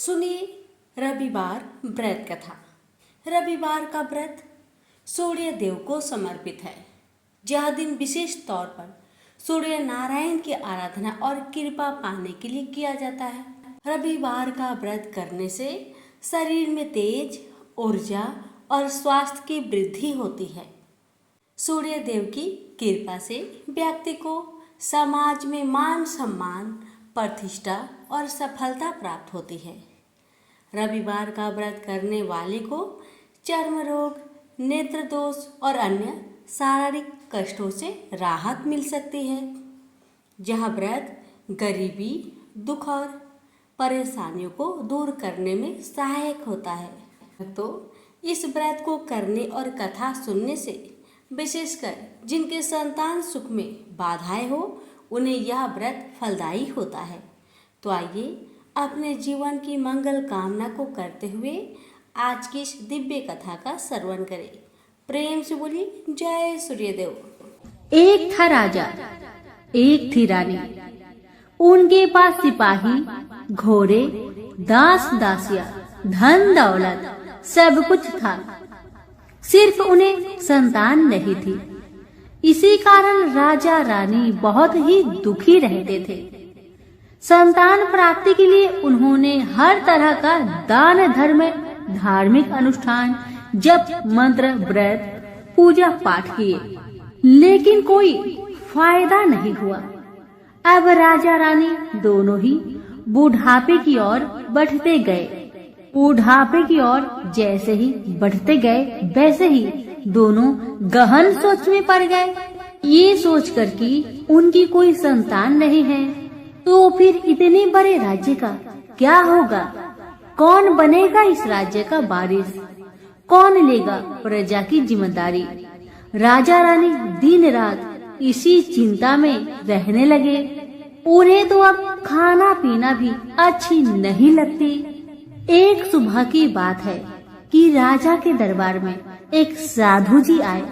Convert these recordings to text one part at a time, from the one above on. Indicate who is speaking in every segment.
Speaker 1: सुनिए रविवार व्रत कथा। रविवार का व्रत सूर्य देव को समर्पित है। यह दिन विशेष तौर पर सूर्य नारायण की आराधना और कृपा पाने के लिए किया जाता है। रविवार का व्रत करने से शरीर में तेज, ऊर्जा और स्वास्थ्य की वृद्धि होती है। सूर्य देव की कृपा से व्यक्ति को समाज में मान सम्मान, प्रतिष्ठा और सफलता प्राप्त होती है। रविवार का व्रत करने वाले को चर्म रोग, नेत्र दोष और अन्य शारीरिक कष्टों से राहत मिल सकती है। यह व्रत गरीबी, दुख और परेशानियों को दूर करने में सहायक होता है। तो इस व्रत को करने और कथा सुनने से विशेषकर जिनके संतान सुख में बाधाएं हो, उन्हें यह व्रत फलदायी होता है। तो आइए अपने जीवन की मंगल कामना को करते हुए आज की इस दिव्य कथा का श्रवण करें। प्रेम से बोलिए जय सूर्यदेव।
Speaker 2: एक था राजा, एक थी रानी। उनके पास सिपाही, घोड़े, दास दासियां, धन दौलत सब कुछ था। सिर्फ उन्हें संतान नहीं थी। इसी कारण राजा रानी बहुत ही दुखी रहते थे। संतान प्राप्ति के लिए उन्होंने हर तरह का दान धर्म, धार्मिक अनुष्ठान, जप, मंत्र, व्रत, पूजा पाठ किए, लेकिन कोई फायदा नहीं हुआ। अब राजा रानी दोनों ही बुढ़ापे की ओर बढ़ते गए। बुढ़ापे की ओर जैसे ही बढ़ते गए, वैसे ही दोनों गहन सोच में पड़ गए। ये सोचकर कि उनकी कोई संतान नहीं है, तो फिर इतने बड़े राज्य का क्या होगा? कौन बनेगा इस राज्य का वारिस? कौन लेगा प्रजा की जिम्मेदारी? राजा रानी दिन रात इसी चिंता में रहने लगे। उन्हें तो अब खाना पीना भी अच्छी नहीं लगती। एक सुबह की बात है कि राजा के दरबार में एक साधु जी आए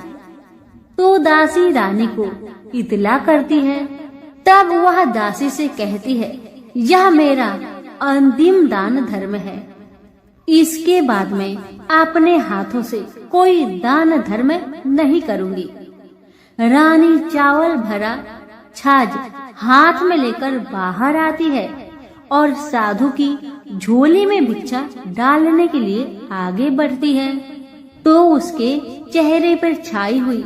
Speaker 2: तो दासी रानी को इतला करती है। तब वह दासी से कहती है, यह मेरा अंतिम दान धर्म है। इसके बाद मैं अपने हाथों से कोई दान धर्म नहीं करूंगी। रानी चावल भरा छाछ हाथ में लेकर बाहर आती है और साधु की झोली में भिक्षा डालने के लिए आगे बढ़ती है। तो उसके चेहरे पर छाई हुई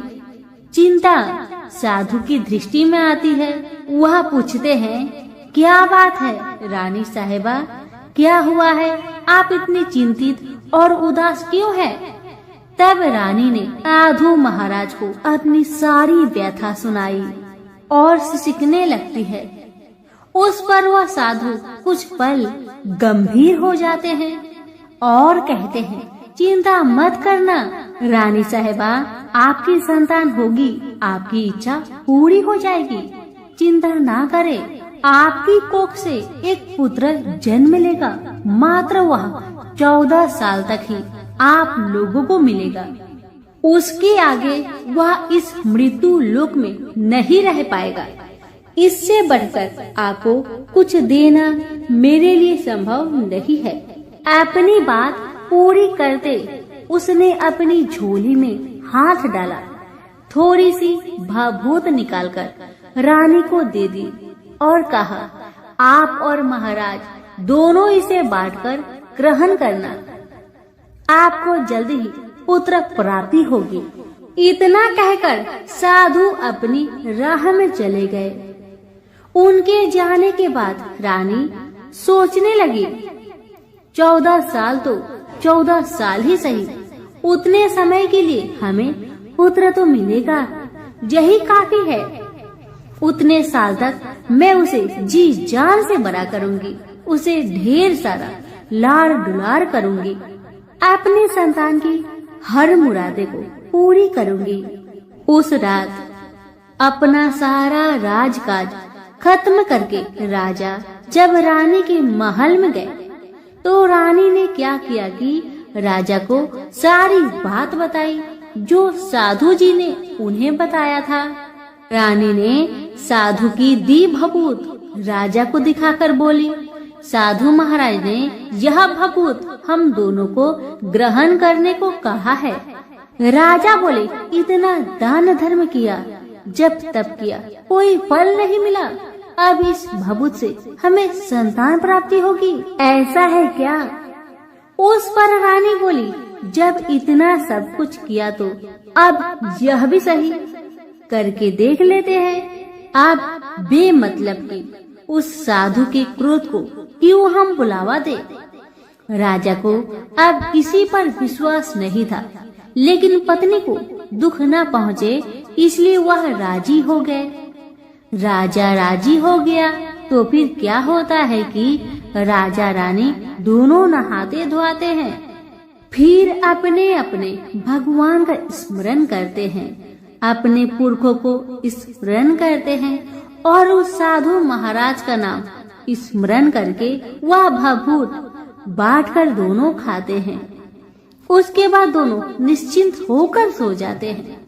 Speaker 2: चिंता साधु की दृष्टि में आती है। वह पूछते हैं, क्या बात है रानी साहिबा, क्या हुआ है? आप इतनी चिंतित और उदास क्यों हैं? तब रानी ने साधु महाराज को अपनी सारी व्यथा सुनाई और सिसकने लगती है। उस पर वह साधु कुछ पल गंभीर हो जाते हैं और कहते हैं, चिंता मत करना रानी साहिबा, आपकी संतान होगी, आपकी इच्छा पूरी हो जाएगी। चिंता ना करें, आपकी कोख से एक पुत्र जन्म लेगा। मात्र वह 14 साल तक ही आप लोगों को मिलेगा। उसके आगे वह इस मृत्यु लोक में नहीं रह पाएगा। इससे बढ़कर आपको कुछ देना मेरे लिए संभव नहीं है। अपनी बात पूरी करते उसने अपनी झोली में हाथ डाला, थोड़ी सी भाभूत निकालकर रानी को दे दी और कहा, आप और महाराज दोनों इसे बांटकर ग्रहण करना। आपको जल्दी ही पुत्र प्राप्ति होगी। इतना कहकर साधु अपनी राह में चले गए। उनके जाने के बाद रानी सोचने लगी, 14 साल तो 14 साल ही सही, उतने समय के लिए हमें पुत्र तो मिलेगा, यही काफी है। उतने साल तक मैं उसे जी जान से बड़ा करूंगी, उसे ढेर सारा लाड़ दुलार करूंगी, अपने संतान की हर मुरादे को पूरी करूंगी। उस रात अपना सारा राजकाज खत्म करके राजा जब रानी के महल में गए तो रानी ने क्या किया कि राजा को सारी बात बताई जो साधु जी ने उन्हें बताया था। रानी ने साधु की दी भभूत राजा को दिखाकर बोली, साधु महाराज ने यह भभूत हम दोनों को ग्रहण करने को कहा है। राजा बोले, इतना दान धर्म किया, जब तप किया, कोई फल नहीं मिला। अब इस भभूत से हमें संतान प्राप्ति होगी, ऐसा है क्या? उस पर रानी बोली, जब इतना सब कुछ किया तो अब यह भी सही करके देख लेते हैं। अब बेमतलब की उस साधु के क्रोध को क्यों हम बुलावा दे। राजा को अब किसी पर विश्वास नहीं था, लेकिन पत्नी को दुख न पहुँचे इसलिए वह राजी हो गए। राजा राजी हो गया तो फिर क्या होता है कि राजा रानी दोनों नहाते धोआते हैं, फिर अपने अपने भगवान का स्मरण करते हैं, अपने पुरखों को स्मरण करते हैं और उस साधु महाराज का नाम स्मरण करके वह भभूत बांटकर दोनों खाते हैं। उसके बाद दोनों निश्चिंत होकर सो जाते हैं।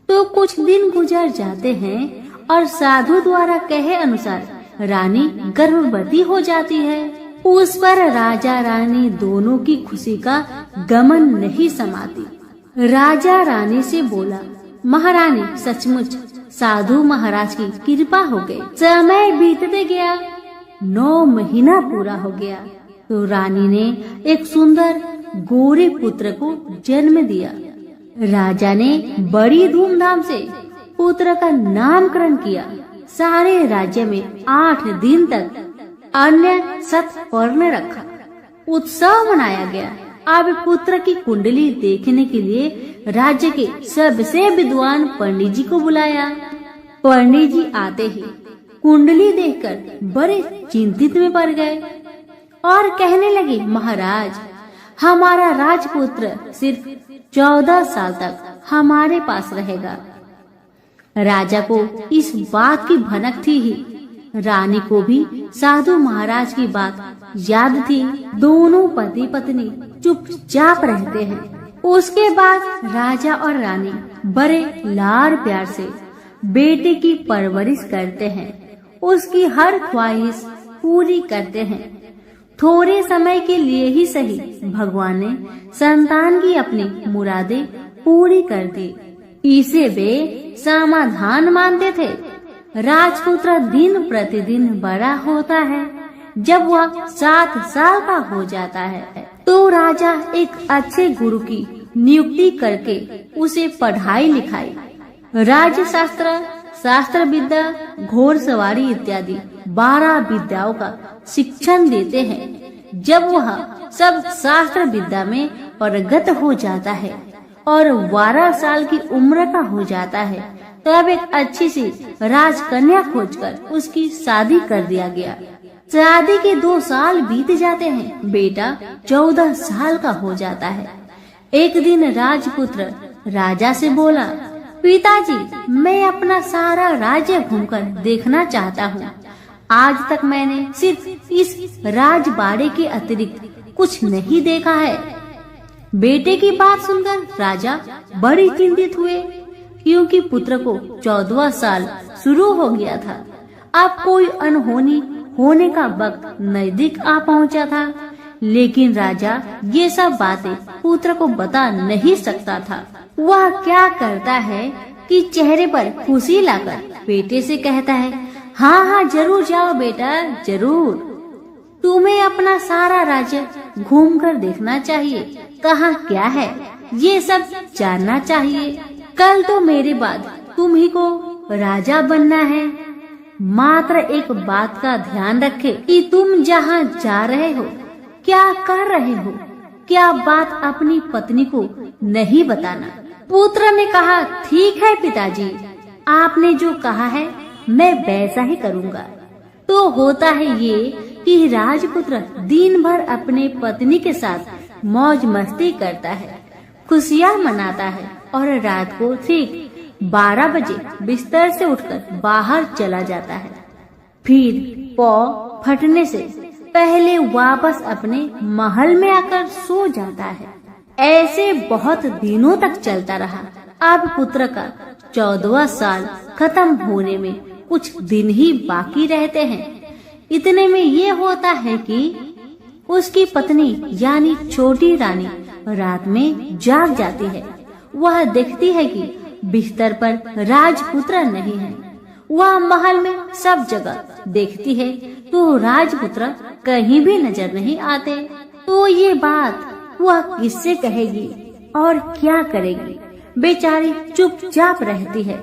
Speaker 2: तो कुछ दिन गुजर जाते हैं और साधु द्वारा कहे अनुसार रानी गर्भवती हो जाती है। उस पर राजा रानी दोनों की खुशी का गमन नहीं समाती। राजा रानी से बोला, महारानी सचमुच साधु महाराज की कृपा हो गई। समय बीतते गया, 9 महीना पूरा हो गया तो रानी ने एक सुंदर गोरे पुत्र को जन्म दिया। राजा ने बड़ी धूमधाम से पुत्र का नामकरण किया। सारे राज्य में 8 दिन तक अन्य सत्वर्ण रखा, उत्सव मनाया गया। अब पुत्र की कुंडली देखने के लिए राज्य के सबसे विद्वान पंडित जी को बुलाया। पंडित जी आते ही कुंडली देखकर बड़े चिंतित में पड़ गए और कहने लगे, महाराज हमारा राजपुत्र सिर्फ 14 साल तक हमारे पास रहेगा। राजा को इस बात की भनक थी ही, रानी को भी साधु महाराज की बात याद थी। दोनों पति पत्नी चुपचाप रहते हैं। उसके बाद राजा और रानी बड़े लाड़ प्यार से बेटे की परवरिश करते हैं, उसकी हर ख्वाहिश पूरी करते हैं। थोड़े समय के लिए ही सही भगवान ने संतान की अपनी मुरादें पूरी कर दी। इसे वे समाधान मानते थे। राजपुत्र दिन प्रतिदिन बड़ा होता है। जब वह 7 साल का हो जाता है तो राजा एक अच्छे गुरु की नियुक्ति करके उसे पढ़ाई लिखाई, राज्य शास्त्र, शास्त्र विद्या, घोड़सवारी इत्यादि 12 विद्याओं का शिक्षण देते हैं। जब वह सब शास्त्र विद्या में पारंगत हो जाता है और 12 साल की उम्र का हो जाता है तब एक अच्छी सी राजकन्या खोजकर उसकी शादी कर दिया गया। शादी के 2 साल बीत जाते हैं, बेटा 14 साल का हो जाता है। एक दिन राजपुत्र राजा से बोला, पिताजी मैं अपना सारा राज्य घूमकर देखना चाहता हूँ। आज तक मैंने सिर्फ इस राजबाड़े के अतिरिक्त कुछ नहीं देखा है। बेटे की बात सुनकर राजा बड़ी चिंतित हुए, क्योंकि पुत्र को 14वां साल शुरू हो गया था। अब कोई अनहोनी होने का वक्त नजदीक आ पहुंचा था, लेकिन राजा ये सब बातें पुत्र को बता नहीं सकता था। वह क्या करता है कि चेहरे पर खुशी लाकर बेटे से कहता है, हाँ हाँ जरूर जाओ बेटा, जरूर। तुम्हें अपना सारा राज्य घूमकर देखना चाहिए, कहाँ क्या है ये सब जानना चाहिए। कल तो मेरे बाद तुम ही को राजा बनना है। मात्र एक बात का ध्यान रखे कि तुम जहाँ जा रहे हो, क्या कर रहे हो, क्या बात अपनी पत्नी को नहीं बताना। पुत्र ने कहा, ठीक है पिताजी, आपने जो कहा है मैं वैसा ही करूँगा। तो होता है ये कि राजपुत्र दिन भर अपने पत्नी के साथ मौज मस्ती करता है, खुशियाँ मनाता है और रात को ठीक 12 बजे बिस्तर से उठकर बाहर चला जाता है। फिर पौ फटने से पहले वापस अपने महल में आकर सो जाता है। ऐसे बहुत दिनों तक चलता रहा। अब पुत्र का 14वां साल खत्म होने में कुछ दिन ही बाकी रहते हैं। इतने में ये होता है कि उसकी पत्नी यानी छोटी रानी रात में जाग जाती है। वह देखती है कि बिस्तर पर राजपुत्र नहीं है। वह महल में सब जगह देखती है तो राजपुत्र कहीं भी नजर नहीं आते। तो ये बात वह किससे कहेगी और क्या करेगी? बेचारी चुपचाप रहती है।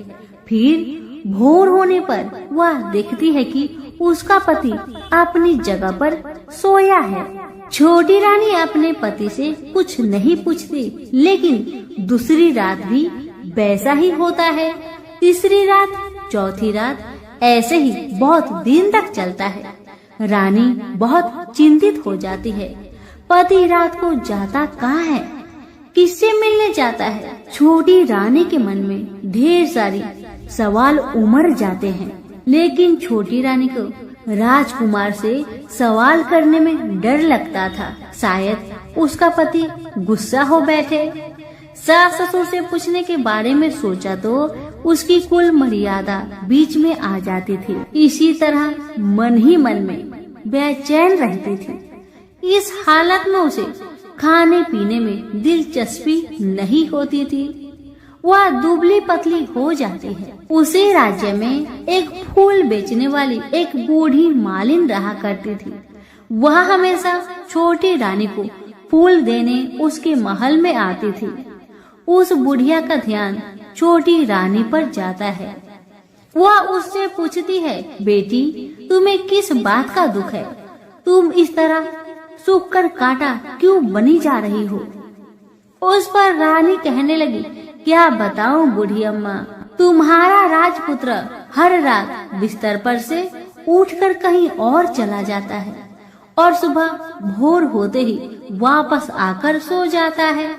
Speaker 2: फिर भोर होने पर वह देखती है कि उसका पति अपनी जगह पर सोया है। छोटी रानी अपने पति से कुछ नहीं पूछती, लेकिन दूसरी रात भी वैसा ही होता है। तीसरी रात, चौथी रात, ऐसे ही बहुत दिन तक चलता है। रानी बहुत चिंतित हो जाती है। पति रात को जाता कहाँ है? किससे मिलने जाता है? छोटी रानी के मन में ढेर सारी सवाल उमड़ जाते हैं, लेकिन छोटी रानी को राजकुमार से सवाल करने में डर लगता था। शायद उसका पति गुस्सा हो बैठे। सास ससुर से पूछने के बारे में सोचा तो उसकी कुल मर्यादा बीच में आ जाती थी। इसी तरह मन ही मन में बेचैन रहती थी। इस हालत में उसे खाने पीने में दिलचस्पी नहीं होती थी। वह दुबली पतली हो जाती है। उसी राज्य में एक फूल बेचने वाली एक बूढ़ी मालिन रहा करती थी। वह हमेशा छोटी रानी को फूल देने उसके महल में आती थी। उस बुढ़िया का ध्यान छोटी रानी पर जाता है। वह उससे पूछती है, बेटी तुम्हें किस बात का दुख है? तुम इस तरह सूख कर काटा क्यों बनी जा रही हो? उस पर रानी कहने लगी, क्या बताऊं बूढ़ी अम्मा, तुम्हारा राजपुत्र हर रात बिस्तर पर से उठकर कहीं और चला जाता है और सुबह भोर होते ही वापस आकर सो जाता है।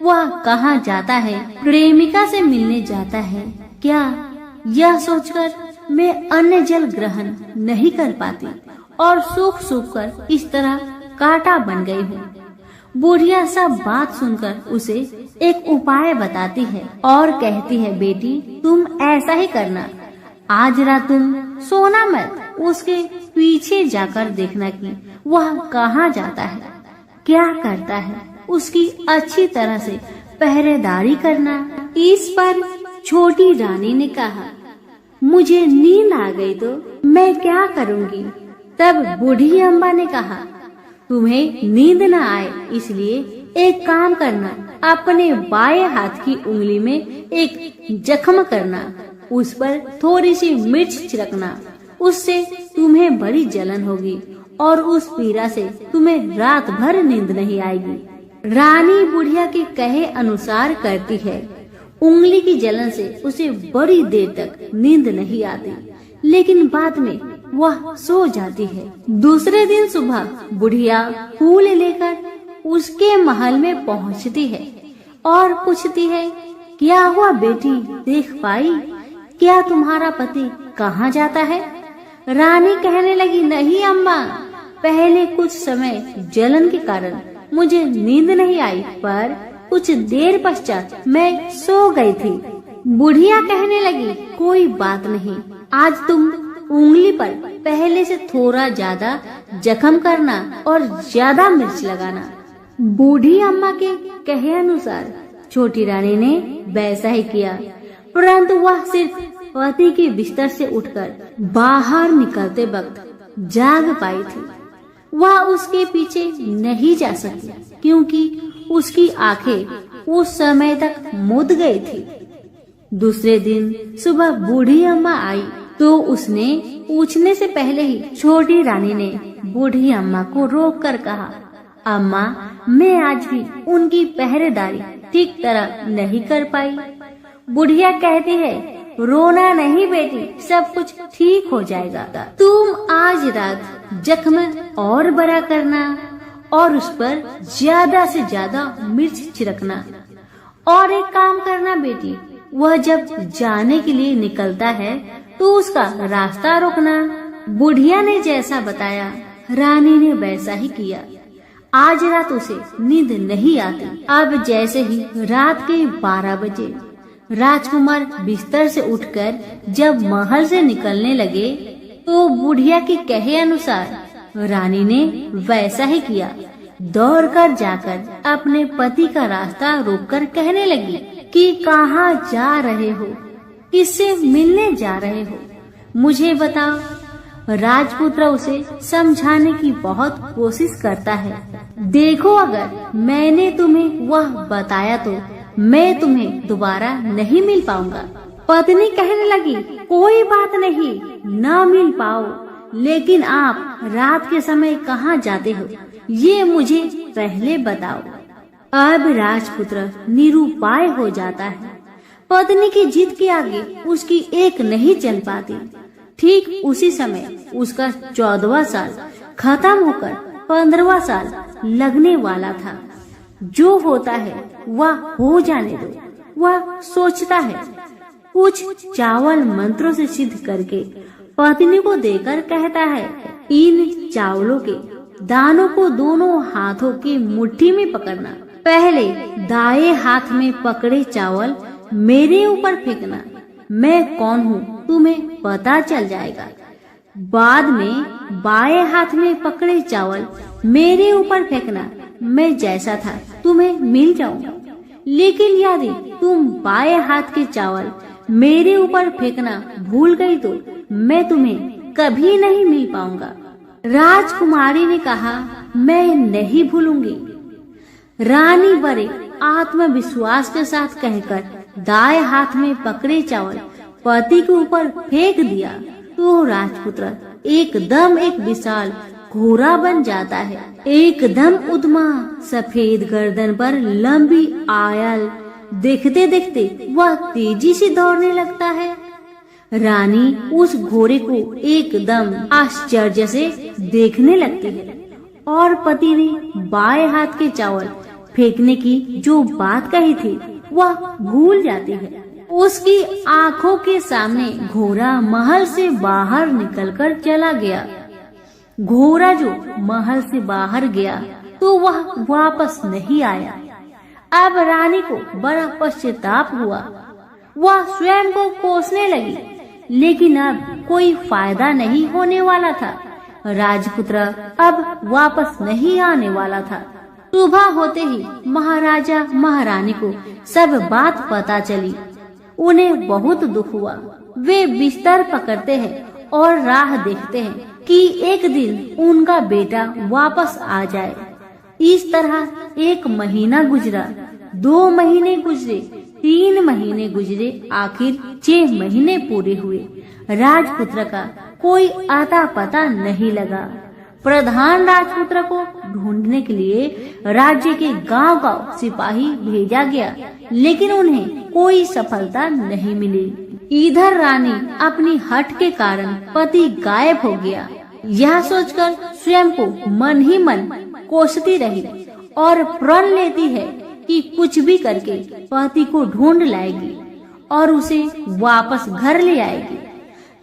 Speaker 2: वह कहाँ जाता है? प्रेमिका से मिलने जाता है क्या? यह सोचकर मैं अन्न जल ग्रहण नहीं कर पाती और सूख सूख कर इस तरह कांटा बन गई हूँ। बुढ़िया सब बात सुनकर उसे एक उपाय बताती है और कहती है, बेटी तुम ऐसा ही करना, आज रात तुम सोना मत, उसके पीछे जाकर देखना कि वह कहाँ जाता है, क्या करता है, उसकी अच्छी तरह से पहरेदारी करना। इस पर छोटी रानी ने कहा, मुझे नींद आ गई तो मैं क्या करूँगी? तब बूढ़ी अम्बा ने कहा, तुम्हें नींद न आए इसलिए एक काम करना, अपने बाएं हाथ की उंगली में एक जख्म करना, उस पर थोड़ी सी मिर्च छिड़कना, उससे तुम्हें बड़ी जलन होगी और उस पीड़ा से तुम्हें रात भर नींद नहीं आएगी। रानी बुढ़िया के कहे अनुसार करती है। उंगली की जलन से उसे बड़ी देर तक नींद नहीं आती, लेकिन बाद में वह सो जाती है। दूसरे दिन सुबह बुढ़िया फूल लेकर उसके महल में पहुंचती है और पूछती है, क्या हुआ बेटी, देख पाई क्या तुम्हारा पति कहाँ जाता है? रानी कहने लगी, नहीं अम्मा, पहले कुछ समय जलन के कारण मुझे नींद नहीं आई, पर कुछ देर पश्चात मैं सो गई थी। बुढ़िया कहने लगी, कोई बात नहीं, आज तुम उंगली पर पहले से थोड़ा ज्यादा जख्म करना और ज्यादा मिर्च लगाना। बूढ़ी अम्मा के कहे अनुसार छोटी रानी ने वैसा ही किया, परंतु वह सिर्फ पति के बिस्तर से उठकर बाहर निकलते वक्त जाग पाई थी। वह उसके पीछे नहीं जा सकी क्योंकि उसकी आंखें उस समय तक मुद गई थी। दूसरे दिन सुबह बूढ़ी अम्मा आई तो उसने पूछने से पहले ही छोटी रानी ने बूढ़ी अम्मा को रोककर कहा, अम्मा, मैं आज भी उनकी पहरेदारी ठीक तरह नहीं कर पाई। बुढ़िया कहती है, रोना नहीं बेटी, सब कुछ ठीक हो जाएगा। तुम आज रात जख्म और बड़ा करना और उस पर ज्यादा से ज्यादा मिर्च छिड़कना। और एक काम करना बेटी, वह जब जाने के लिए निकलता है तो उसका रास्ता रोकना। बुढ़िया ने जैसा बताया रानी ने वैसा ही किया। आज रात उसे नींद नहीं आती। अब जैसे ही रात के 12 बजे राजकुमार बिस्तर से उठकर जब महल से निकलने लगे तो बुढ़िया के कहे अनुसार रानी ने वैसा ही किया। दौड़कर जाकर अपने पति का रास्ता रोककर कहने लगी कि कहाँ जा रहे हो, किससे मिलने जा रहे हो, मुझे बताओ। राजपुत्र उसे समझाने की बहुत कोशिश करता है। देखो, अगर मैंने तुम्हें वह बताया तो मैं तुम्हें दोबारा नहीं मिल पाऊंगा। पत्नी कहने लगी, कोई बात नहीं, न मिल पाओ, लेकिन आप रात के समय कहाँ जाते हो ये मुझे पहले बताओ। अब राजपुत्र निरुपाय हो जाता है। पत्नी की जिद के आगे उसकी एक नहीं चल पाती। ठीक उसी समय उसका 14वां साल खत्म होकर 15वां साल लगने वाला था। जो होता है वह हो जाने दो, वह सोचता है। कुछ चावल मंत्रों से सिद्ध करके पत्नी को देकर कहता है, इन चावलों के दानों को दोनों हाथों की मुट्ठी में पकड़ना। पहले दाएं हाथ में पकड़े चावल मेरे ऊपर फेंकना। मैं कौन हूँ तुम्हें पता चल जाएगा। बाद में बाएं हाथ में पकड़े चावल मेरे ऊपर फेंकना। मैं जैसा था तुम्हें मिल जाऊंगा। लेकिन यदि तुम बाएं हाथ के चावल मेरे ऊपर फेंकना भूल गई तो मैं तुम्हें कभी नहीं मिल पाऊंगा। राजकुमारी ने कहा, मैं नहीं भूलूंगी। रानी बड़े आत्मविश्वास के साथ कहकर दाएं हाथ में पकड़े चावल पति के ऊपर फेंक दिया तो राजपुत्र एकदम एक विशाल घोड़ा बन जाता है। एकदम उद्यमा सफेद गर्दन पर लंबी आयल देखते देखते वह तेजी से दौड़ने लगता है। रानी उस घोड़े को एकदम आश्चर्य से देखने लगती है और पति ने बाएं हाथ के चावल फेंकने की जो बात कही थी वह भूल जाती है। उसकी आंखों के सामने घोड़ा महल से बाहर निकलकर चला गया। घोड़ा जो महल से बाहर गया तो वह वापस नहीं आया। अब रानी को बड़ा पश्चाताप हुआ। वह स्वयं को कोसने लगी, लेकिन अब कोई फायदा नहीं होने वाला था। राजपुत्र अब वापस नहीं आने वाला था। सुबह होते ही महाराजा महारानी को सब बात पता चली। उन्हें बहुत दुख हुआ। वे बिस्तर पकड़ते हैं और राह देखते हैं कि एक दिन उनका बेटा वापस आ जाए। इस तरह 1 महीना गुजरा, 2 महीने गुजरे, 3 महीने गुजरे, आखिर 6 महीने पूरे हुए। राजपुत्र का कोई आता पता नहीं लगा। प्रधान राजपुत्र को ढूंढने के लिए राज्य के गांव-गांव सिपाही भेजा गया, लेकिन उन्हें कोई सफलता नहीं मिली। इधर रानी अपनी हठ के कारण पति गायब हो गया। यह सोचकर स्वयं को मन ही मन कोसती रही और प्रण लेती है कि कुछ भी करके पति को ढूंढ लाएगी और उसे वापस घर ले आएगी।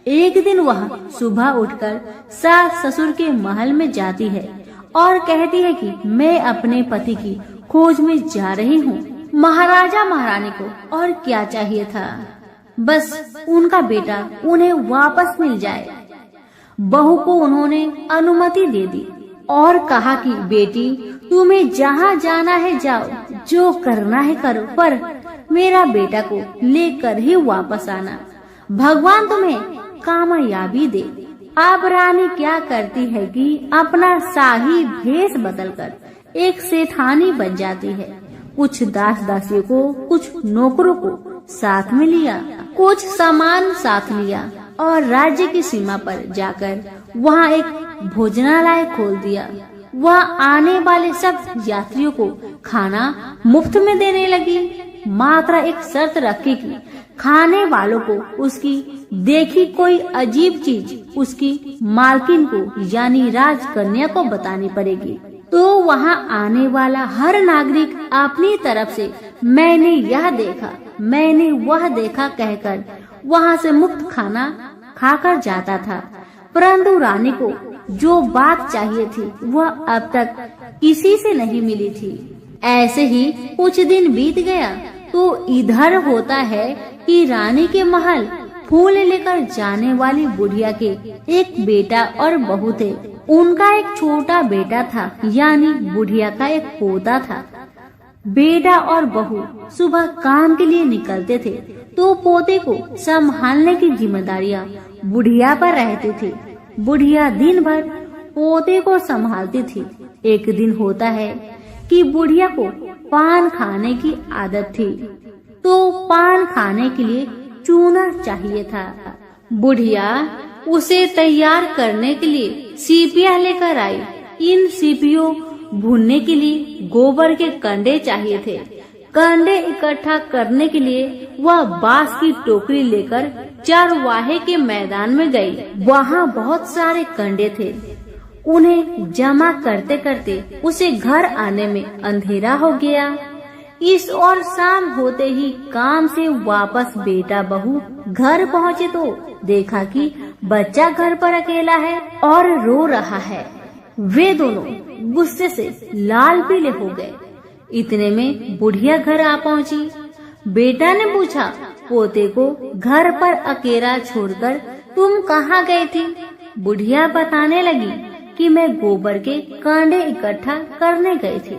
Speaker 2: एक दिन वह सुबह उठकर सास ससुर के महल में जाती है और कहती है कि मैं अपने पति की खोज में जा रही हूँ। महाराजा महारानी को और क्या चाहिए था, बस उनका बेटा उन्हें वापस मिल जाए। बहू को उन्होंने अनुमति दे दी और कहा कि बेटी तुम्हें जहाँ जाना है जाओ, जो करना है करो, पर मेरा बेटा को लेकर ही वापस आना। भगवान तुम्हें कामयाबी दे। अब रानी क्या करती है कि अपना शाही भेष बदलकर एक सेठानी बन जाती है। कुछ दास दासियों को, कुछ नौकरों को साथ में लिया, कुछ सामान साथ लिया और राज्य की सीमा पर जाकर वहाँ एक भोजनालय खोल दिया। वह आने वाले सब यात्रियों को खाना मुफ्त में देने लगी। मात्र एक शर्त रखी कि खाने वालों को उसकी देखी कोई अजीब चीज उसकी मालकिन को यानी राजकन्या को बतानी पड़ेगी। तो वहाँ आने वाला हर नागरिक अपनी तरफ से मैंने यह देखा, मैंने वह देखा कहकर वहाँ से मुफ्त खाना खाकर जाता था। परंतु रानी को जो बात चाहिए थी वह अब तक किसी से नहीं मिली थी। ऐसे ही कुछ दिन बीत गया तो इधर होता है कि रानी के महल फूल लेकर जाने वाली बुढ़िया के एक बेटा और बहू थे। उनका एक छोटा बेटा था, यानी बुढ़िया का एक पोता था। बेटा और बहू सुबह काम के लिए निकलते थे तो पोते को संभालने की जिम्मेदारियां बुढ़िया पर रहती थी। बुढ़िया दिन भर पोते को संभालती थी। एक दिन होता है कि बुढ़िया को पान खाने की आदत थी, तो पान खाने के लिए चूना चाहिए था। बुढ़िया उसे तैयार करने के लिए सीपियां लेकर आई। इन सीपियों भूनने के लिए गोबर के कंडे चाहिए थे। कंडे इकट्ठा करने के लिए वह बांस की टोकरी लेकर चरवाहे के मैदान में गई। वहाँ बहुत सारे कंडे थे। उन्हें जमा करते करते उसे घर आने में अंधेरा हो गया। इस और शाम होते ही काम से वापस बेटा बहू घर पहुँचे तो देखा कि बच्चा घर पर अकेला है और रो रहा है। वे दोनों गुस्से से लाल पीले हो गए। इतने में बुढ़िया घर आ पहुँची। बेटा ने पूछा, पोते को घर पर अकेला छोड़कर तुम कहाँ गई थी? बुढ़िया बताने लगी कि मैं गोबर के कांडे इकट्ठा करने गई थी।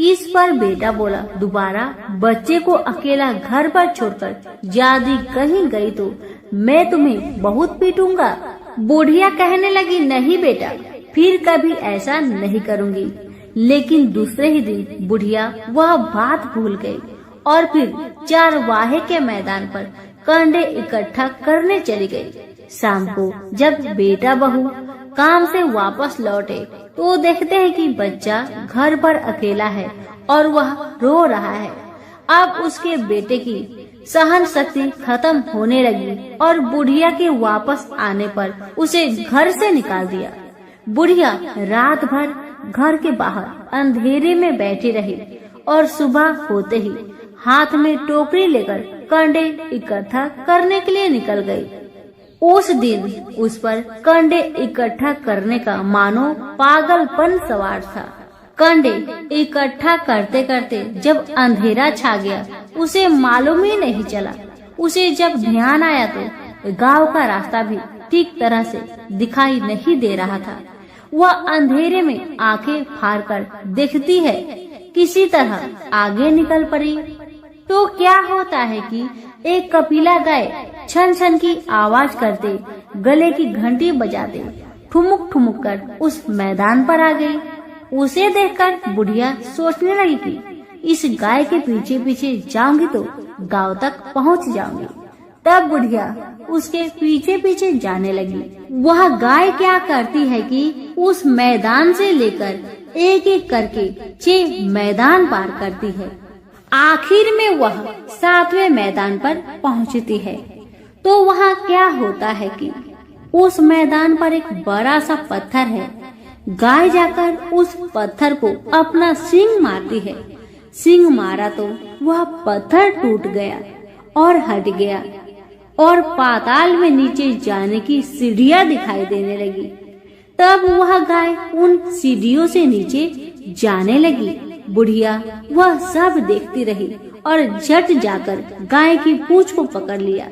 Speaker 2: इस पर बेटा बोला, दोबारा बच्चे को अकेला घर पर छोड़कर यदि कहीं गई तो मैं तुम्हें बहुत पीटूंगा। बुढ़िया कहने लगी, नहीं बेटा, फिर कभी ऐसा नहीं करूंगी। लेकिन दूसरे ही दिन बुढ़िया वह बात भूल गई और फिर चरवाहे के मैदान पर कंडे इकट्ठा करने चली गई। शाम को जब बेटा बहू काम से वापस लौटे तो देखते हैं कि बच्चा घर पर अकेला है और वह रो रहा है। अब उसके बेटे की सहन शक्ति खत्म होने लगी और बुढ़िया के वापस आने पर उसे घर से निकाल दिया। बुढ़िया रात भर घर के बाहर अंधेरे में बैठी रही और सुबह होते ही हाथ में टोकरी लेकर कंडे इकट्ठा करने के लिए निकल गई। उस दिन उस पर कंडे इकट्ठा करने का मानो पागलपन सवार था। कंडे इकट्ठा करते करते जब अंधेरा छा गया उसे मालूम ही नहीं चला। उसे जब ध्यान आया तो गांव का रास्ता भी ठीक तरह से दिखाई नहीं दे रहा था। वह अंधेरे में आंखें फाड़कर देखती है, किसी तरह आगे निकल पड़ी तो क्या होता है कि एक कपिला गाय छन छन की आवाज करते गले की घंटी बजाते ठुमुक ठुमुक कर उस मैदान पर आ गई। उसे देखकर बुढ़िया सोचने लगी कि इस गाय के पीछे पीछे जाऊंगी तो गांव तक पहुंच जाऊंगी। तब बुढ़िया उसके पीछे पीछे जाने लगी। वह गाय क्या करती है कि उस मैदान से लेकर एक एक करके 6 मैदान पार करती है। आखिर में वह 7वें मैदान पर पहुंचती है तो वहाँ क्या होता है कि उस मैदान पर एक बड़ा सा पत्थर है। गाय जाकर उस पत्थर को अपना सींग मारती है। सींग मारा तो वह पत्थर टूट गया और हट गया और पाताल में नीचे जाने की सीढ़ियां दिखाई देने लगी। तब वह गाय उन सीढ़ियों से नीचे जाने लगी। बुढ़िया वह सब देखती रही और झट जाकर गाय की पूंछ को पकड़ लिया।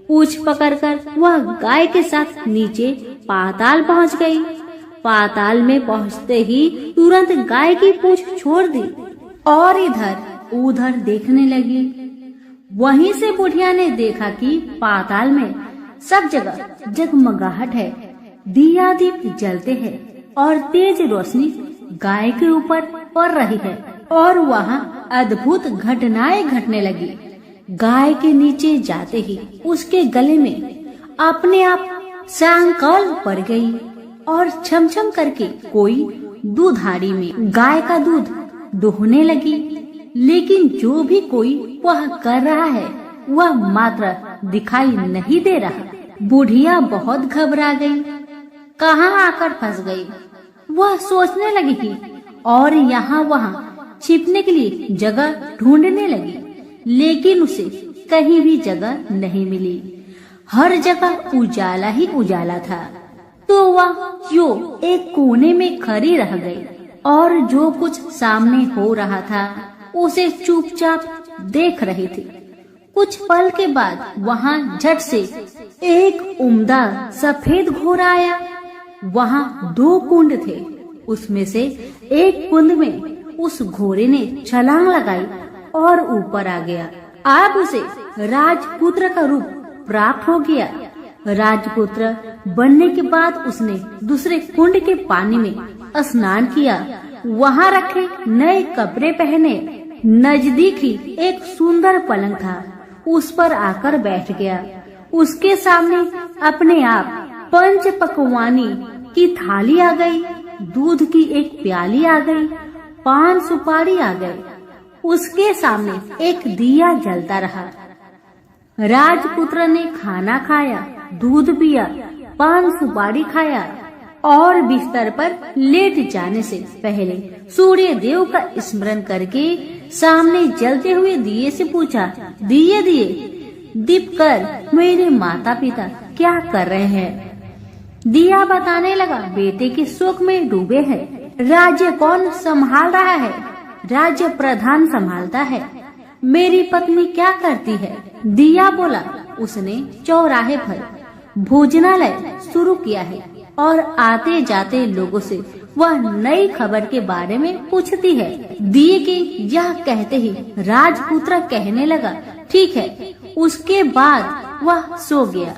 Speaker 2: पूंछ पकड़कर वह गाय के साथ नीचे पाताल पहुंच गई। पाताल में पहुंचते ही तुरंत गाय की पूंछ छोड़ दी और इधर उधर देखने लगी। वहीं से बुढ़िया ने देखा कि पाताल में सब जगह जगमगाहट है, दिया दीप जलते हैं और तेज रोशनी गाय के ऊपर पड़ रही है और वहाँ अद्भुत घटनाएं घटने लगी। गाय के नीचे जाते ही उसके गले में अपने आप सांकल पड़ गई और छमछम करके कोई दूधाड़ी में गाय का दूध दोहने लगी। लेकिन जो भी कोई वह कर रहा है वह मात्र दिखाई नहीं दे रहा। बुढ़िया बहुत घबरा गई, कहाँ आकर फंस गई। वह सोचने लगी कि और यहाँ वहाँ छिपने के लिए जगह ढूंढने लगी, लेकिन उसे कहीं भी जगह नहीं मिली। हर जगह उजाला ही उजाला था। तो वह जो एक कोने में खड़ी रह गई और जो कुछ सामने हो रहा था उसे चुपचाप देख रही थी। कुछ पल के बाद वहाँ झट से एक उम्दा सफेद घोड़ा आया। वहाँ 2 कुंड थे। उसमें से एक कुंड में उस घोड़े ने छलांग लगाई और ऊपर आ गया। अब उसे राजपुत्र का रूप प्राप्त हो गया। राजपुत्र बनने के बाद उसने दूसरे कुंड के पानी में स्नान किया। वहाँ रखे नए कपड़े पहने। नजदीक ही एक सुंदर पलंग था, उस पर आकर बैठ गया। उसके सामने अपने आप 5 पकवानी की थाली आ गई, दूध की एक प्याली आ गई, 5 सुपारी आ गए। उसके सामने एक दिया जलता रहा। राजपुत्र ने खाना खाया, दूध पिया, 5 सुपारी खाया और बिस्तर पर लेट जाने से पहले सूर्य देव का स्मरण करके सामने जलते हुए दिए से पूछा, दिए दीप कर मेरे माता पिता क्या कर रहे हैं? दिया बताने लगा, बेटे के शोक में डूबे हैं। राज्य कौन संभाल रहा है? राज्य प्रधान संभालता है। मेरी पत्नी क्या करती है? दिया बोला, उसने चौराहे पर भोजनालय शुरू किया है और आते जाते लोगों से वह नई खबर के बारे में पूछती है। दिए के यह कहते ही राजपुत्र कहने लगा, ठीक है। उसके बाद वह सो गया।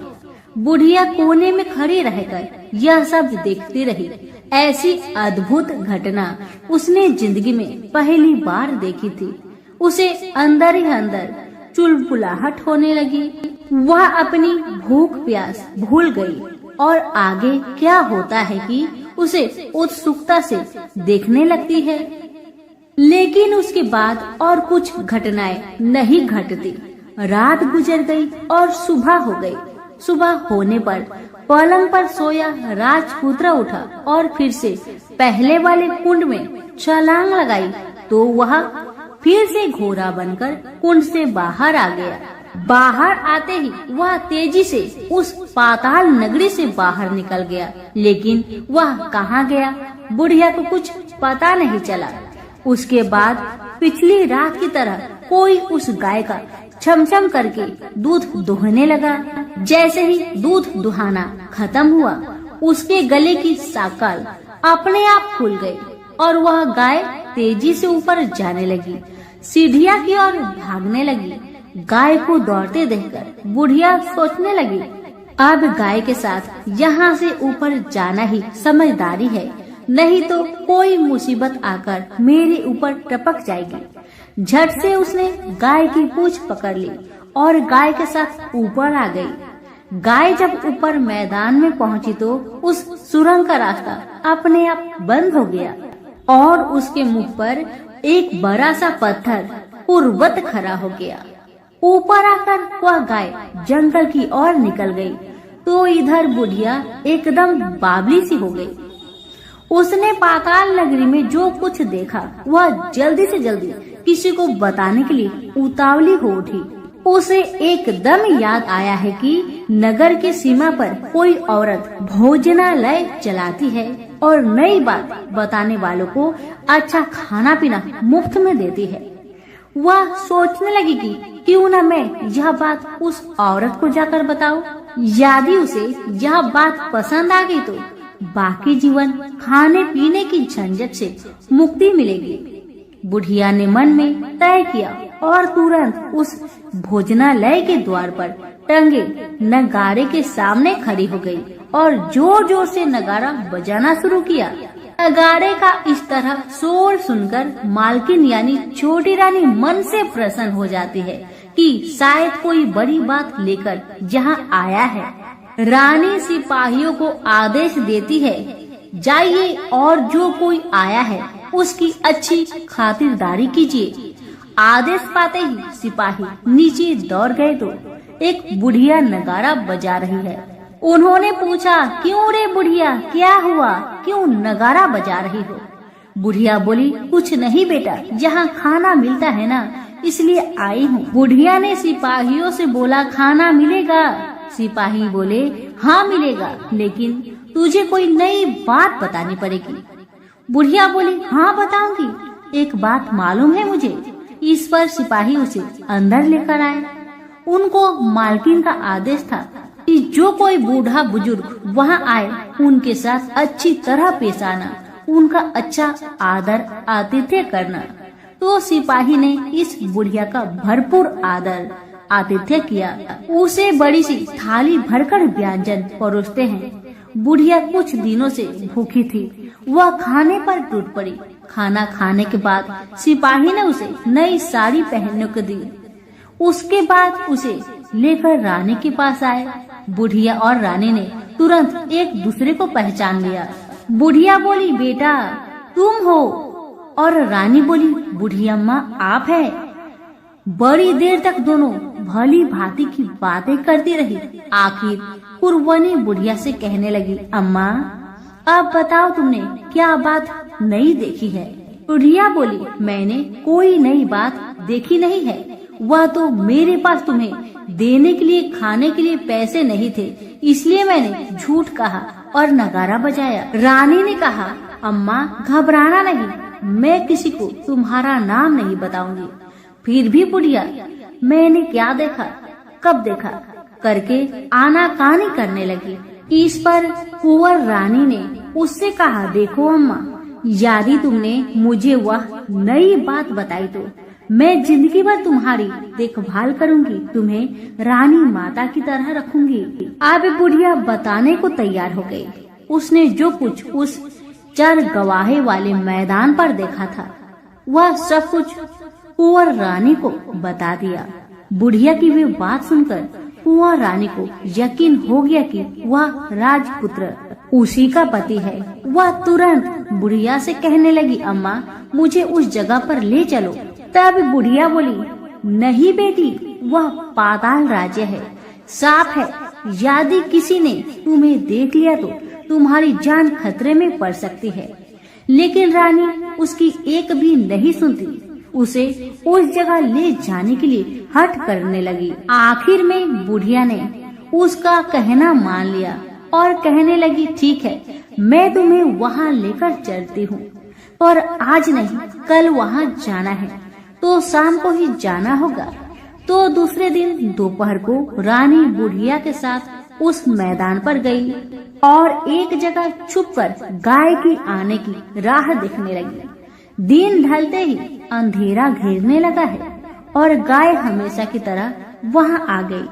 Speaker 2: बुढ़िया कोने में खड़ी रहकर यह सब देखती रही। ऐसी अद्भुत घटना उसने जिंदगी में पहली बार देखी थी। उसे अंदर ही अंदर चुलबुलाहट होने लगी। वह अपनी भूख प्यास भूल गई और आगे क्या होता है कि उसे उत्सुकता से देखने लगती है। लेकिन उसके बाद और कुछ घटनाएं नहीं घटती। रात गुजर गई और सुबह हो गई। सुबह होने पर पलंग पर सोया राजपुत्र उठा और फिर से पहले वाले कुंड में छलांग लगाई तो वह फिर से घोड़ा बनकर कुंड से बाहर आ गया। बाहर आते ही वह तेजी से उस पाताल नगरी से बाहर निकल गया। लेकिन वह कहाँ गया, बुढ़िया को कुछ पता नहीं चला। उसके बाद पिछली रात की तरह कोई उस गाय का छमछम करके दूध दुहने लगा। जैसे ही दूध दुहाना खत्म हुआ, उसके गले की साकल अपने आप खुल गई और वह गाय तेजी से ऊपर जाने लगी, सीढ़ियाँ की ओर भागने लगी। गाय को दौड़ते देखकर बुढ़िया सोचने लगी, अब गाय के साथ यहाँ से ऊपर जाना ही समझदारी है, नहीं तो कोई मुसीबत आकर मेरे ऊपर टपक जाएगी। झट से उसने गाय की पूंछ पकड़ ली और गाय के साथ ऊपर आ गई। गाय जब ऊपर मैदान में पहुंची तो उस सुरंग का रास्ता अपने आप बंद हो गया और उसके मुख पर एक बड़ा सा पत्थर उर्वत खड़ा हो गया। ऊपर आकर वह गाय जंगल की ओर निकल गई तो इधर बुढ़िया एकदम बावली सी हो गई। उसने पाताल नगरी में जो कुछ देखा वह जल्दी से जल्दी किसी को बताने के लिए उतावली हो उठी। उसे एकदम याद आया है कि नगर की सीमा पर कोई औरत भोजनालय चलाती है और नई बात बताने वालों को अच्छा खाना पीना मुफ्त में देती है। वह सोचने लगी कि क्यों न मैं यह बात उस औरत को जाकर बताऊं। यदि उसे यह बात पसंद आ गई तो बाकी जीवन खाने पीने की झंझट से मुक्ति मिलेगी। बुढ़िया ने मन में तय किया और तुरंत उस भोजनालय के द्वार पर टंगे नगाड़े के सामने खड़ी हो गई और जोर जोर से नगाड़ा बजाना शुरू किया। नगाड़े का इस तरह शोर सुनकर मालकिन यानी छोटी रानी मन से प्रसन्न हो जाती है कि शायद कोई बड़ी बात लेकर यहाँ आया है। रानी सिपाहियों को आदेश देती है, जाइए और जो कोई आया है उसकी अच्छी खातिरदारी कीजिए। आदेश पाते ही सिपाही नीचे दौड़ गए तो एक बुढ़िया नगाड़ा बजा रही है। उन्होंने पूछा, क्यों रे बुढ़िया, क्या हुआ, क्यों नगाड़ा बजा रही हो? बुढ़िया बोली, कुछ नहीं बेटा, यहाँ खाना मिलता है ना, इसलिए आई हूँ। बुढ़िया ने सिपाहियों से बोला, खाना मिलेगा? सिपाही बोले, हाँ मिलेगा, लेकिन तुझे कोई नई बात बतानी पड़ेगी। बुढ़िया बोली, हाँ बताऊंगी, एक बात मालूम है मुझे। इस पर सिपाही उसे अंदर लेकर आए। उनको मालकिन का आदेश था कि जो कोई बूढ़ा बुजुर्ग वहाँ आए उनके साथ अच्छी तरह पेश आना, उनका अच्छा आदर आतिथ्य करना। तो सिपाही ने इस बुढ़िया का भरपूर आदर आतिथ्य किया। उसे बड़ी सी थाली भरकर व्यंजन परोसते हैं। बुढ़िया कुछ दिनों से भूखी थी, वह खाने पर टूट पड़ी। खाना खाने के बाद सिपाही ने उसे नई साड़ी पहनने को दी। उसके बाद उसे लेकर रानी के पास आए। बुढ़िया और रानी ने तुरंत एक दूसरे को पहचान लिया। बुढ़िया बोली, बेटा तुम हो? और रानी बोली, बूढ़ी अम्मा आप है। बड़ी देर तक दोनों भली भांति की बातें करती रही। आखिर कुरवनी बुढ़िया से कहने लगी, अम्मा अब बताओ तुमने क्या बात नई देखी है? बुढ़िया बोली, मैंने कोई नई बात देखी नहीं है। वह तो मेरे पास तुम्हें देने के लिए खाने के लिए पैसे नहीं थे, इसलिए मैंने झूठ कहा और नगारा बजाया। रानी ने कहा, अम्मा घबराना नहीं, मैं किसी को तुम्हारा नाम नहीं बताऊंगी। फिर भी बुढ़िया मैंने क्या देखा, कब देखा करके आनाकानी करने लगी। इस पर कुंवर रानी ने उससे कहा, देखो अम्मा, यदि तुमने मुझे वह नई बात बताई तो मैं जिंदगी भर तुम्हारी देखभाल करूंगी, तुम्हें रानी माता की तरह रखूंगी। अब बुढ़िया बताने को तैयार हो गई। उसने जो कुछ उस चर गवाहे वाले मैदान पर देखा था वह सब कुछ कुंवर रानी को बता दिया। बुढ़िया की वे बात सुनकर कुंवर रानी को यकीन हो गया कि वह राजपुत्र उसी का पति है। वह तुरंत बुढ़िया से कहने लगी, अम्मा मुझे उस जगह पर ले चलो। तब बुढ़िया बोली, नहीं बेटी, वह पाताल राज्य है, साफ है। यदि किसी ने तुम्हें देख लिया तो तुम्हारी जान खतरे में पड़ सकती है। लेकिन रानी उसकी एक भी नहीं सुनती, उसे उस जगह ले जाने के लिए हठ करने लगी। आखिर में बुढ़िया ने उसका कहना मान लिया और कहने लगी, ठीक है, मैं तुम्हें वहाँ लेकर चलती हूँ, और आज नहीं कल वहाँ जाना है तो शाम को ही जाना होगा। तो दूसरे दिन दोपहर को रानी बुढ़िया के साथ उस मैदान पर गई और एक जगह छुपकर गाय की आने की राह देखने लगी। दिन ढलते ही अंधेरा घेरने लगा है और गाय हमेशा की तरह वहाँ आ गई।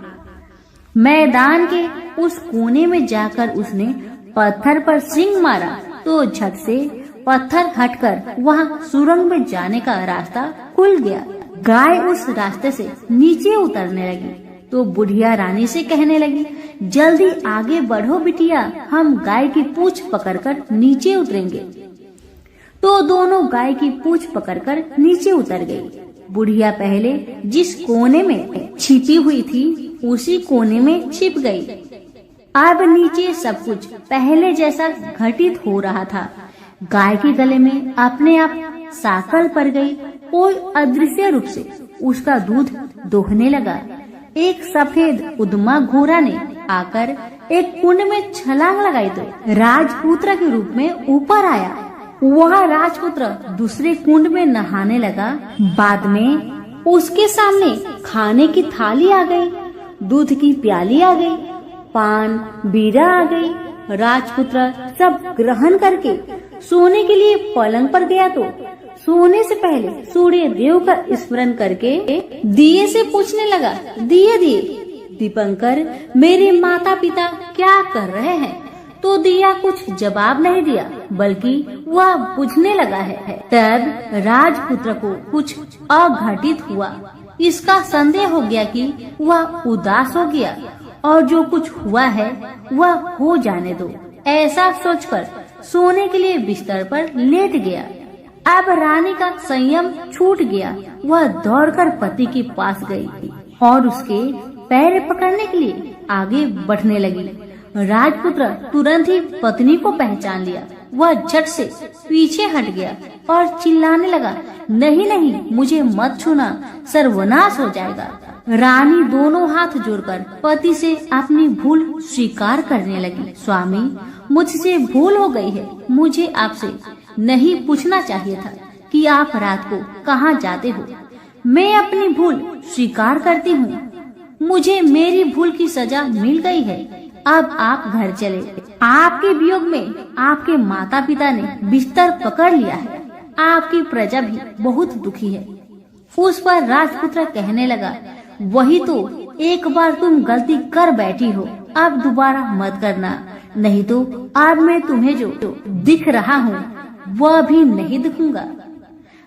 Speaker 2: मैदान के उस कोने में जाकर उसने पत्थर पर सींग मारा तो झट से पत्थर हटकर वहाँ सुरंग में जाने का रास्ता खुल गया। गाय उस रास्ते से नीचे उतरने लगी तो बुढ़िया रानी से कहने लगी, जल्दी आगे बढ़ो बिटिया, हम गाय की पूंछ पकड़कर नीचे उतरेंगे। तो दोनों गाय की पूंछ पकड़कर नीचे उतर गई। बुढ़िया पहले जिस कोने में छिपी हुई थी उसी कोने में छिप गई। अब नीचे सब कुछ पहले जैसा घटित हो रहा था। गाय के गले में अपने आप साकल पड़ गई। कोई अदृश्य रूप से उसका दूध दोहने लगा। एक सफेद उद्मा घोड़ा ने आकर एक कुंड में छलांग लगाई तो राजपुत्र के रूप में ऊपर आया। वह राजपुत्र दूसरे कुंड में नहाने लगा। बाद में उसके सामने खाने की थाली आ गई, दूध की प्याली आ गई, पान बीड़ा आ गई। राजपुत्र सब ग्रहण करके सोने के लिए पलंग पर गया तो सोने से पहले सूर्य देव का स्मरण करके दिए से पूछने लगा, दिए दिए दीपंकर, मेरे माता पिता क्या कर रहे हैं? तो दिया कुछ जवाब नहीं दिया, बल्कि वह बुझने लगा है। तब राजपुत्र को कुछ अघटित हुआ। इसका संदेह हो गया कि वह उदास हो गया और जो कुछ हुआ है वह हो जाने दो। ऐसा सोचकर सोने के लिए बिस्तर पर लेट गया। अब रानी का संयम छूट गया। वह दौड़कर पति के पास गई और उसके पैर पकड़ने के लिए आगे बढ़ने लगी। राजपुत्र तुरंत ही पत्नी को पहचान लिया। वह झट से पीछे हट गया और चिल्लाने लगा, नहीं नहीं, मुझे मत छूना, सर्वनाश हो जाएगा। रानी दोनों हाथ जोड़कर पति से अपनी भूल स्वीकार करने लगी। स्वामी, मुझसे भूल हो गई है। मुझे आपसे नहीं पूछना चाहिए था कि आप रात को कहाँ जाते हो। मैं अपनी भूल स्वीकार करती हूँ। मुझे मेरी भूल की सजा मिल गई है। अब आप घर चले। आपके वियोग में आपके माता पिता ने बिस्तर पकड़ लिया है। आपकी प्रजा भी बहुत दुखी है। उस पर राजपुत्र कहने लगा, वही तो, एक बार तुम गलती कर बैठी हो, अब दोबारा मत करना, नहीं तो अब मैं तुम्हें जो दिख रहा हूँ वह भी नहीं दिखूंगा।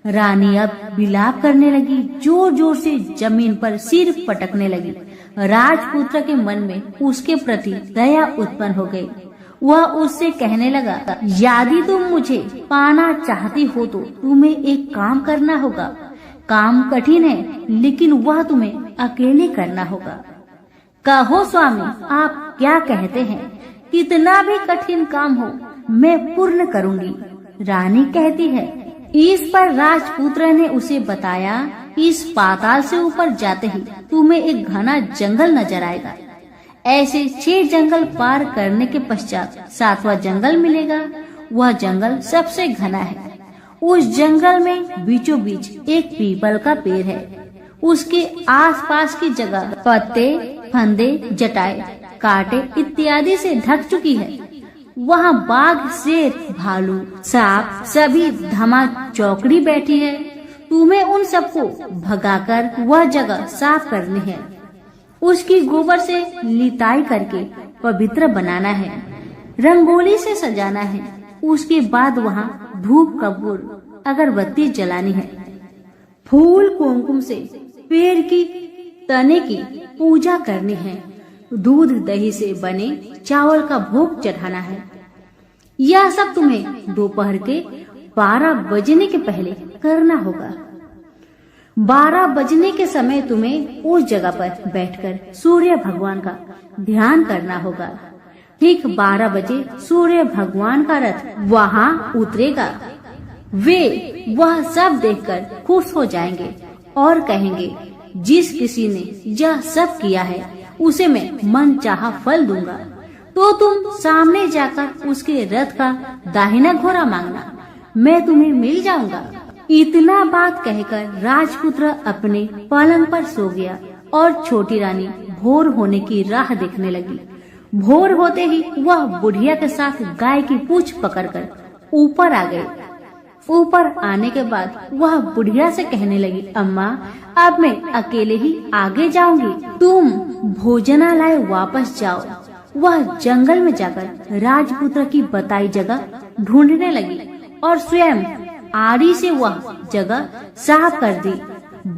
Speaker 2: रानी अब विलाप करने लगी, जोर जोर से जमीन पर सिर पटकने लगी। राजपुत्र के मन में उसके प्रति दया उत्पन्न हो गई। वह उससे कहने लगा, यदि तुम मुझे पाना चाहती हो तो तुम्हें एक काम करना होगा। काम कठिन है, लेकिन वह तुम्हें अकेले करना होगा। कहो स्वामी, आप क्या कहते हैं? कितना भी कठिन काम हो मैं पूर्ण करूंगी। रानी कहती है। इस पर राजपुत्र ने उसे बताया, इस पाताल से ऊपर जाते ही तुम्हें एक घना जंगल नजर आएगा। ऐसे 6 जंगल पार करने के पश्चात 7वां जंगल मिलेगा। वह जंगल सबसे घना है। उस जंगल में बीचों बीच एक पीपल का पेड़ है। उसके आसपास की जगह पत्ते, फंदे, जटाएं, कांटे इत्यादि से ढक चुकी है। वहाँ बाघ, शेर, भालू, सांप सभी धमा चौकड़ी बैठी है। तुम्हें उन सबको भगाकर वह जगह साफ करनी है। उसकी गोबर से लिताई करके पवित्र बनाना है। रंगोली से सजाना है। उसके बाद वहाँ धूप, कपूर, अगरबत्ती जलानी है। फूल, कुमकुम से पेड़ की तने की पूजा करनी है। दूध दही से बने चावल का भोग चढ़ाना है। यह सब तुम्हें दोपहर के 12 बजने के पहले करना होगा। 12 बजने के समय तुम्हें उस जगह पर बैठकर सूर्य भगवान का ध्यान करना होगा। ठीक 12 बजे सूर्य भगवान का रथ वहाँ उतरेगा। वे वह सब देखकर खुश हो जाएंगे और कहेंगे, जिस किसी ने यह सब किया है उसे मैं मन चाहा फल दूंगा। तो तुम सामने जाकर उसके रथ का दाहिना घोड़ा मांगना, मैं तुम्हें मिल जाऊंगा। इतना बात कहकर राजपुत्र अपने पलंग पर सो गया और छोटी रानी भोर होने की राह देखने लगी। भोर होते ही वह बुढ़िया के साथ गाय की पूंछ पकड़कर ऊपर आ गई। ऊपर आने के बाद वह बुढ़िया से कहने लगी, अम्मा, अब मैं अकेले ही आगे जाऊंगी, तुम भोजनालय वापस जाओ। वह जंगल में जाकर राजपुत्र की बताई जगह ढूंढने लगी और स्वयं आरी से वह जगह साफ कर दी।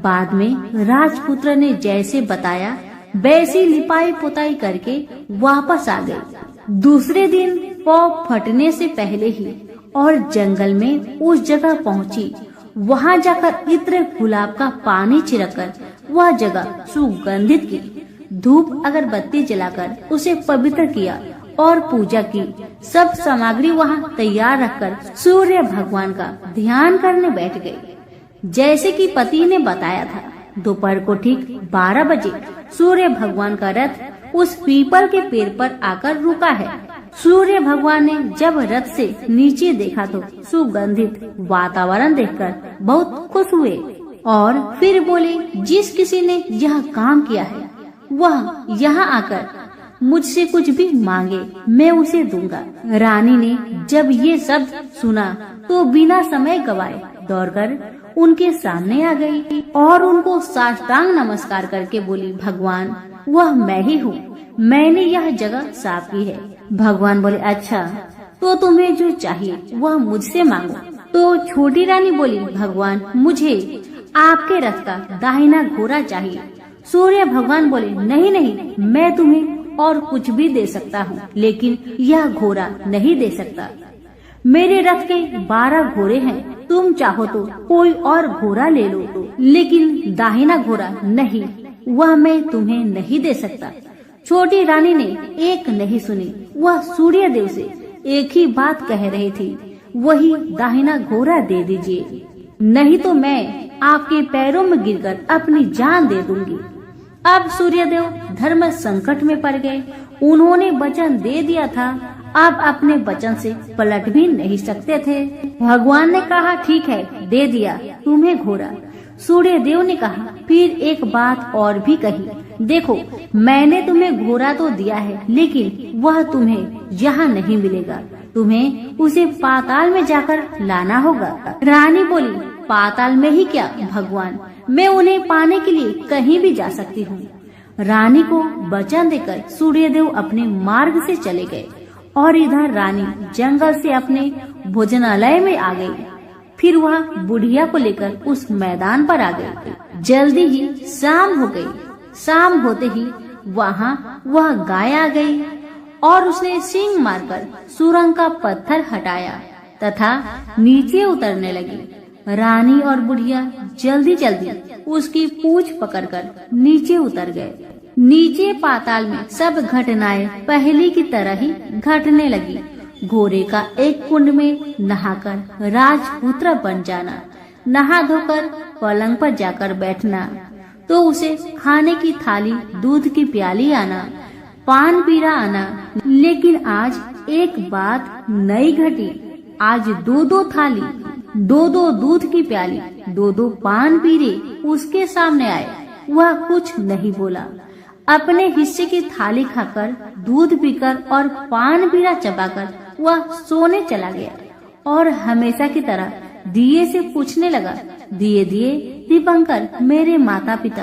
Speaker 2: बाद में राजपुत्र ने जैसे बताया वैसी लिपाई पुताई करके वापस आ गई। दूसरे दिन पौ फटने से पहले ही और जंगल में उस जगह पहुंची। वहां जाकर इत्र गुलाब का पानी छिड़ककर वह जगह सुगंधित की। धूप अगरबत्ती जलाकर उसे पवित्र किया और पूजा की। सब सामग्री वहाँ तैयार रखकर सूर्य भगवान का ध्यान करने बैठ गई। जैसे कि पति ने बताया था, दोपहर को ठीक 12 बजे सूर्य भगवान का रथ उस पीपल के पेड़ पर आकर रुका है। सूर्य भगवान ने जब रथ से नीचे देखा तो सुगंधित वातावरण देखकर बहुत खुश हुए और फिर बोले, जिस किसी ने यह काम किया है वह यहाँ आकर मुझसे कुछ भी मांगे, मैं उसे दूंगा। रानी ने जब ये सब सुना तो बिना समय गवाए दौड़कर उनके सामने आ गई और उनको साष्टांग नमस्कार करके बोली, भगवान, वह मैं ही हूँ, मैंने यह जगह साफ की है। भगवान बोले, अच्छा, तो तुम्हें जो चाहिए वह मुझसे मांगो। तो छोटी रानी बोली, भगवान, मुझे आपके रथ का दाहिना घोड़ा चाहिए। सूर्य भगवान बोले, नहीं नहीं, मैं तुम्हें और कुछ भी दे सकता हूँ, लेकिन यह घोड़ा नहीं दे सकता। मेरे रथ के 12 घोड़े हैं, तुम चाहो तो कोई और घोड़ा ले लो, लेकिन दाहिना घोड़ा नहीं, वह मैं तुम्हें नहीं दे सकता। छोटी रानी ने एक नहीं सुनी। वह सूर्य देव से एक ही बात कह रही थी, वही दाहिना घोड़ा दे दीजिए, नहीं तो मैं आपके पैरों में गिरकर अपनी जान दे दूंगी। अब सूर्यदेव धर्म संकट में पड़ गए। उन्होंने वचन दे दिया था, अब अपने वचन से पलट भी नहीं सकते थे। भगवान ने कहा, ठीक है, दे दिया तुम्हें घोड़ा। सूर्यदेव ने कहा, फिर एक बात और भी कही, देखो मैंने तुम्हें घोड़ा तो दिया है, लेकिन वह तुम्हें यहाँ नहीं मिलेगा, तुम्हें उसे पाताल में जाकर लाना होगा। रानी बोली, पाताल में ही क्या भगवान, मैं उन्हें पाने के लिए कहीं भी जा सकती हूँ। रानी को वचन देकर सूर्यदेव अपने मार्ग से चले गए और इधर रानी जंगल से अपने भोजनालय में आ गई। फिर वह बुढ़िया को लेकर उस मैदान पर आ गई। जल्दी ही शाम हो गई। शाम होते ही वहाँ वह गाय आ गई और उसने सींग मारकर सुरंग का पत्थर हटाया तथा नीचे उतरने लगी। रानी और बुढ़िया जल्दी जल्दी उसकी पूंछ पकड़कर नीचे उतर गए। नीचे पाताल में सब घटनाएं पहले की तरह ही घटने लगी। घोड़े का एक कुंड में नहाकर राजपुत्र बन जाना, नहा धोकर पलंग पर जाकर बैठना, तो उसे खाने की थाली, दूध की प्याली आना, पान पीरा आना। लेकिन आज एक बात नई घटी। आज दो दो थाली, दो दो दूध की प्याली, दो दो पान पीरे उसके सामने आए। वह कुछ नहीं बोला। अपने हिस्से की थाली खाकर, दूध पीकर और पान पीरा चबाकर वह सोने चला गया और हमेशा की तरह दिए से पूछने लगा, दिए दिए दीपंकर, मेरे माता पिता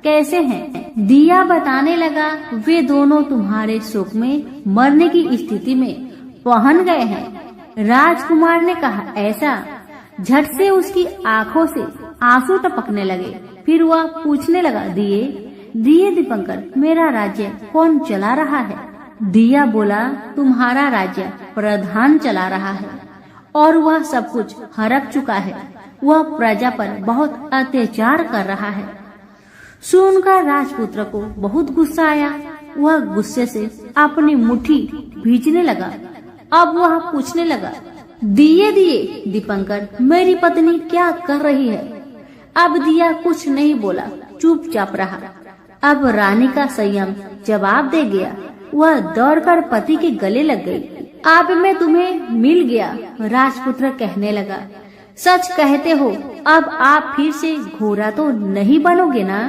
Speaker 2: कैसे हैं? दिया बताने लगा, वे दोनों तुम्हारे शोक में मरने की स्थिति में पहुंच गए हैं। राजकुमार ने कहा, ऐसा? झट से उसकी आंखों से आंसू टपकने लगे। फिर वह पूछने लगा, दिए दिए दीपंकर, मेरा राज्य कौन चला रहा है? दिया बोला, तुम्हारा राज्य प्रधान चला रहा है और वह सब कुछ हड़प चुका है। वह प्रजा पर बहुत अत्याचार कर रहा है। सुनकर राजपुत्र को बहुत गुस्सा आया। वह गुस्से से अपनी मुट्ठी भींचने लगा। अब वह पूछने लगा, दिए दिए दीपंकर, मेरी पत्नी क्या कर रही है? अब दिया कुछ नहीं बोला, चुपचाप रहा। अब रानी का संयम जवाब दे गया। वह दौड़कर पति के गले लग गई। अब मैं तुम्हें मिल गया, राजपुत्र कहने लगा। सच कहते हो, अब आप फिर से घोड़ा तो नहीं बनोगे ना?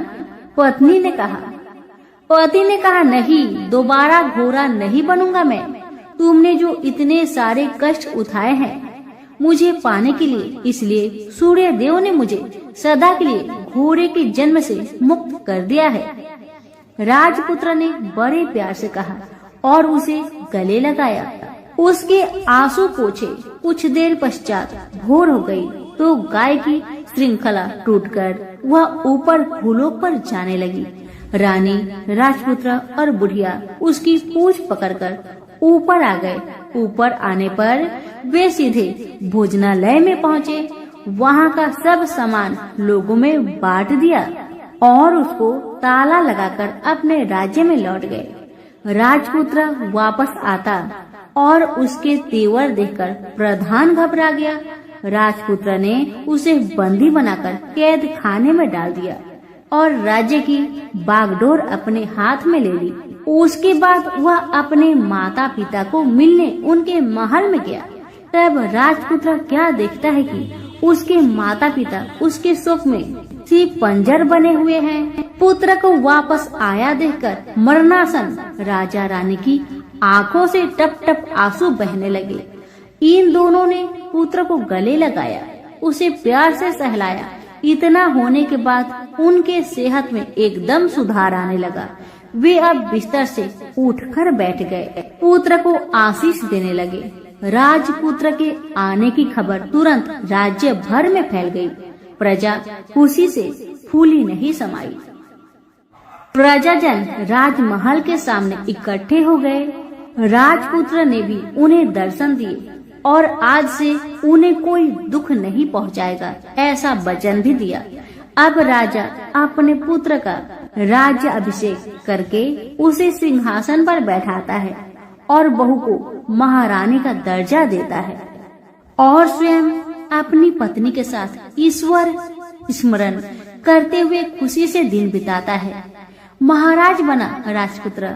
Speaker 2: पत्नी ने कहा। पति ने कहा, नहीं, दोबारा घोड़ा नहीं बनूंगा मैं। तुमने जो इतने सारे कष्ट उठाए हैं मुझे पाने के लिए, इसलिए सूर्य देव ने मुझे सदा के लिए घोड़े के जन्म से मुक्त कर दिया है। राजपुत्र ने बड़े प्यार से कहा और उसे गले लगाया। उसके आंसू पोंछे। कुछ देर पश्चात भोर हो गई तो गाय की श्रृंखला टूटकर वह ऊपर भूलोक पर जाने लगी। रानी, राजपुत्र और बुढ़िया उसकी पूंछ पकड़कर ऊपर आ गए। ऊपर आने पर वे सीधे भोजनालय में पहुँचे। वहाँ का सब सामान लोगों में बांट दिया और उसको ताला लगाकर अपने राज्य में लौट गए। राजपुत्र वापस आता और उसके तेवर देखकर प्रधान घबरा गया। राजपुत्र ने उसे बंदी बनाकर कैद खाने में डाल दिया और राज्य की बागडोर अपने हाथ में ले ली। उसके बाद वह अपने माता पिता को मिलने उनके महल में गया। तब राजपुत्र क्या देखता है कि उसके माता पिता उसके शोक में सिर्फ पंजर बने हुए हैं। पुत्र को वापस आया देखकर मरणासन राजा रानी की आंखों से टप टप आंसू बहने लगे। इन दोनों ने पुत्र को गले लगाया, उसे प्यार से सहलाया। इतना होने के बाद उनके सेहत में एकदम सुधार आने लगा। वे अब बिस्तर से उठकर बैठ गए, पुत्र को आशीष देने लगे। राजपुत्र के आने की खबर तुरंत राज्य भर में फैल गई। प्रजा खुशी से फूली नहीं समाई। प्रजाजन राजमहल के सामने इकट्ठे हो गए। राजपुत्र ने भी उन्हें दर्शन दिए और आज से उन्हें कोई दुख नहीं पहुंचाएगा, ऐसा वचन भी दिया। अब राजा अपने पुत्र का राज्य अभिषेक करके उसे सिंहासन पर बैठाता है और बहू को महारानी का दर्जा देता है और स्वयं अपनी पत्नी के साथ ईश्वर स्मरण करते हुए खुशी से दिन बिताता है। महाराज बना राजपुत्र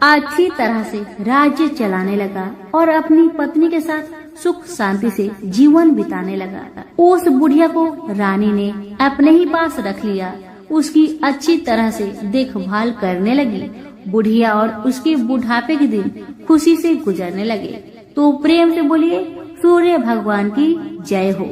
Speaker 2: अच्छी तरह से राज्य चलाने लगा और अपनी पत्नी के साथ सुख शांति से जीवन बिताने लगा। उस बुढ़िया को रानी ने अपने ही पास रख लिया, उसकी अच्छी तरह से देखभाल करने लगी। बुढ़िया और उसके बुढ़ापे के दिन खुशी से गुजरने लगे। तो प्रेम से बोलिए सूर्य भगवान की जय हो।